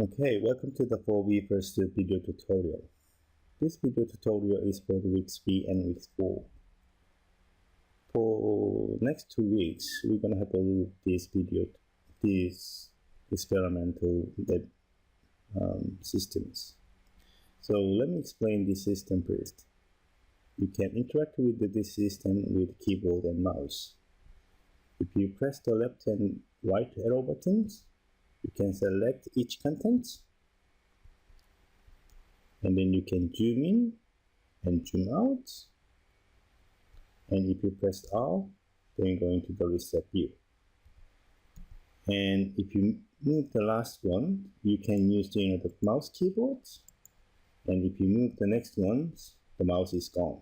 Okay, welcome to the vvvv video tutorial. This video tutorial is for the week 3 and week 4. For next 2 weeks, we're gonna have a look at these experimental systems. So let me explain this system first. You can interact with this system with keyboard and mouse. If you press the left and right arrow buttons, you can select each content, and then you can zoom in and zoom out. And if you press R, then go into the reset view. And if you move the last one, you can use the mouse keyboard. And if you move the next ones, the mouse is gone.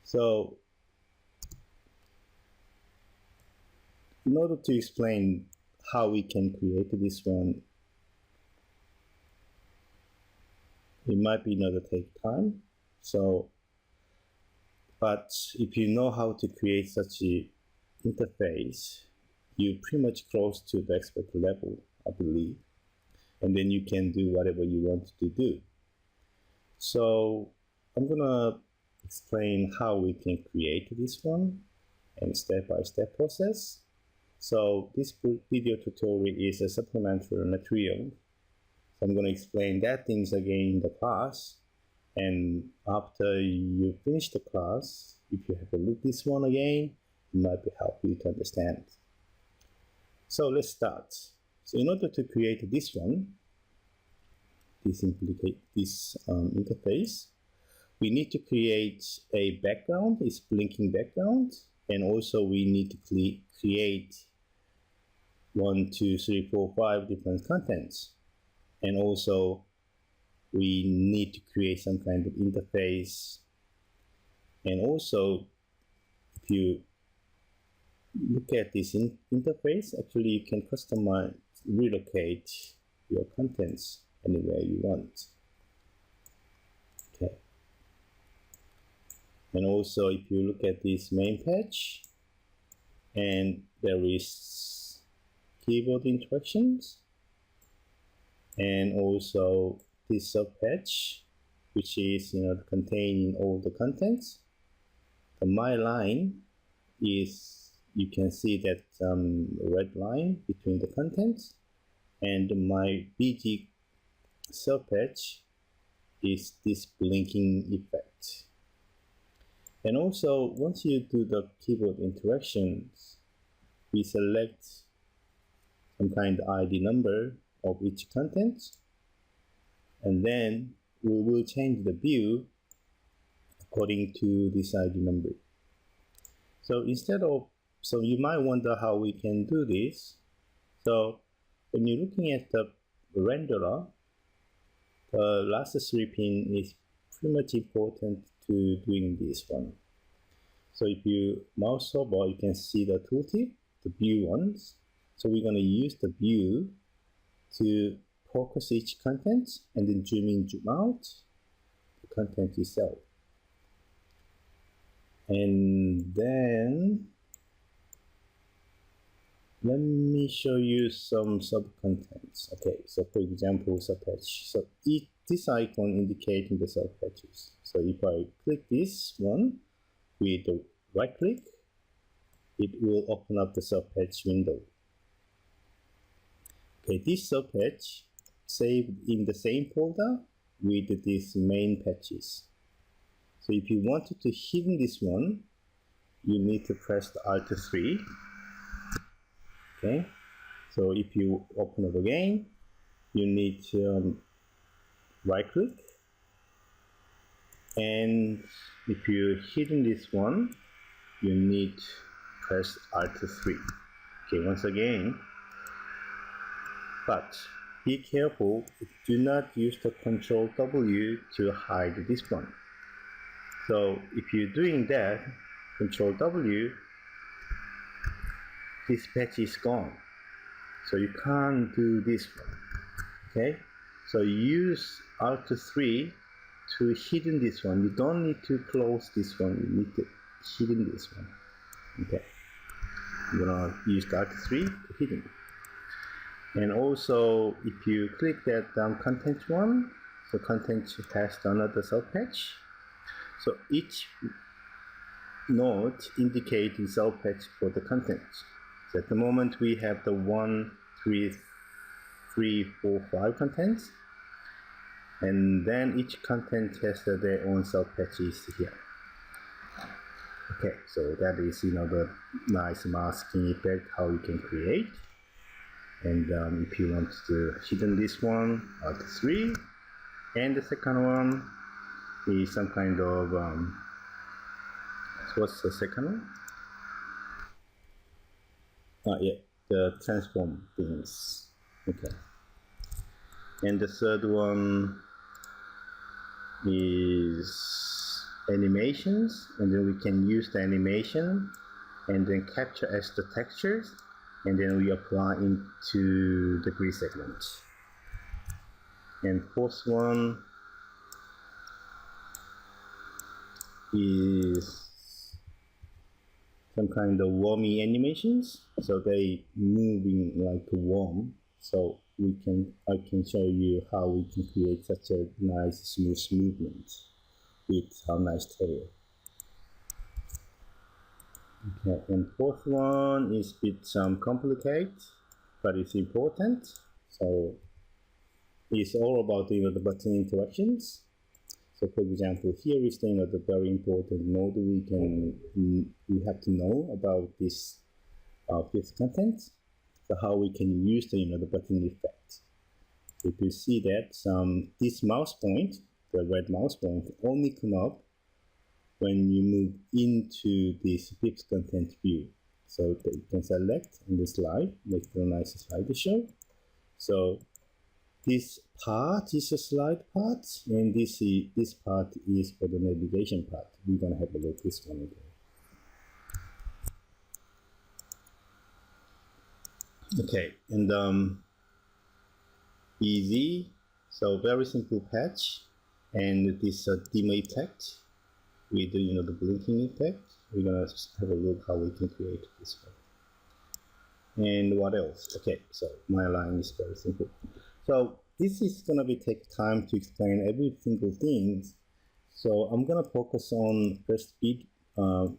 So in order to explain how we can create this one, it might be another take time. But if you know how to create such an interface, you're pretty much close to the expert level, I believe. And then you can do whatever you want to do. So I'm gonna explain how we can create this one and step-by-step process. So this video tutorial is a supplementary material. So I'm going to explain that things again in the class. And after you finish the class, if you have to look this one again, it might be help you to understand. So let's start. So in order to create this one, this interface, we need to create a background, it's blinking background, and also we need to create 1, 2, 3, 4, 5 different contents. And also we need to create some kind of interface. And also if you look at this interface, actually you can customize, relocate your contents anywhere you want. Okay. And also if you look at this main page, and there is keyboard interactions, and also this subpage, which is containing all the contents. The my line is, you can see that red line between the contents, and my BG subpage is this blinking effect. And also once you do the keyboard interactions, we select some kind of ID number of each content, and then we will change the view according to this ID number. So so you might wonder how we can do this. So when you're looking at the renderer, the last 3 pin is pretty much important to doing this one. So if you mouse over, you can see the tooltip, the view ones. So we're going to use the view to focus each content and then zoom in, zoom out the content itself. And then let me show you some sub-contents. Okay, so for example, subpage. So this icon indicating the subpages. So if I click this one with the right click, it will open up the subpage window. Okay, this subpage saved in the same folder with these main patches. So if you wanted to hidden this one, you need to press the Alt 3. Okay, so if you open it again, you need to right click, and if you hidden this one, you need to press Alt 3. Okay, once again. But be careful, do not use the Control W to hide this one. So if you're doing that, Control W, this patch is gone. So you can't do this one. Okay? So use Alt 3 to hidden this one. You don't need to close this one, you need to hidden this one. Okay. You're gonna use Alt 3 to hidden. And also, if you click that content one, the content has another subpatch. So each node indicates the subpatch for the content. So at the moment we have the 1, 3, 3, 4, 5 contents, and then each content has their own subpatches here. Okay, so that is the nice masking effect how you can create. And if you want to hidden this one, Alt 3, and the second one is some kind of what's the second one? Yeah, the transform things. Okay, and the third one is animations, and then we can use the animation and then capture as the textures, and then we apply into the grid segment. And fourth one is some kind of wormy animations, so they moving like a worm. So I can show you how we can create such a nice smooth movement with a nice tail. Okay, and fourth one is a bit complicated, but it's important. So it's all about the button interactions. So for example, here is the very important node we have to know about this fifth content. So how we can use the button effect. If you see that this mouse point, the red mouse point, only come up when you move into this fifth content view. So you can select in the slide, make a nice slide to show. So this part is a slide part, and this part is for the navigation part. We're gonna have a look at this one again. Okay, and easy, so very simple patch, and this dimmer effect with the blinking effect. We're gonna have a look how we can create this one. And what else? Okay, so my line is very simple. So this is gonna take time to explain every single thing. So I'm gonna focus on first bit. I'm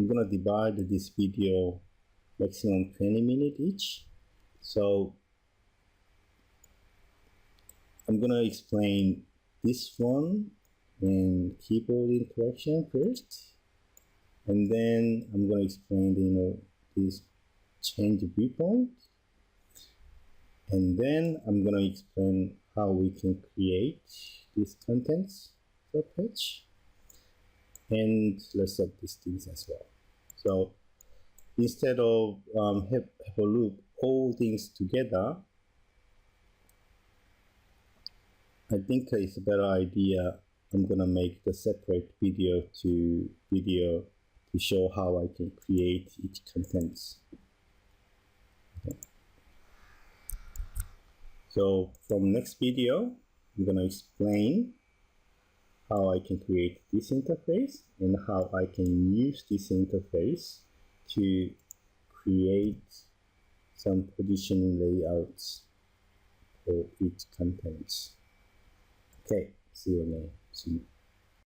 gonna divide this video maximum 20 minutes each. So I'm gonna explain this one and keyboard interaction first, and then I'm gonna explain this change viewpoint, and then I'm gonna explain how we can create these contents subpatch, and let's set these things as well. So instead of have a look all things together, I think it's a better idea. I'm gonna make the separate video to show how I can create each contents. Okay. So from next video, I'm gonna explain how I can create this interface and how I can use this interface to create some positioning layouts for each content. Okay, see you again soon.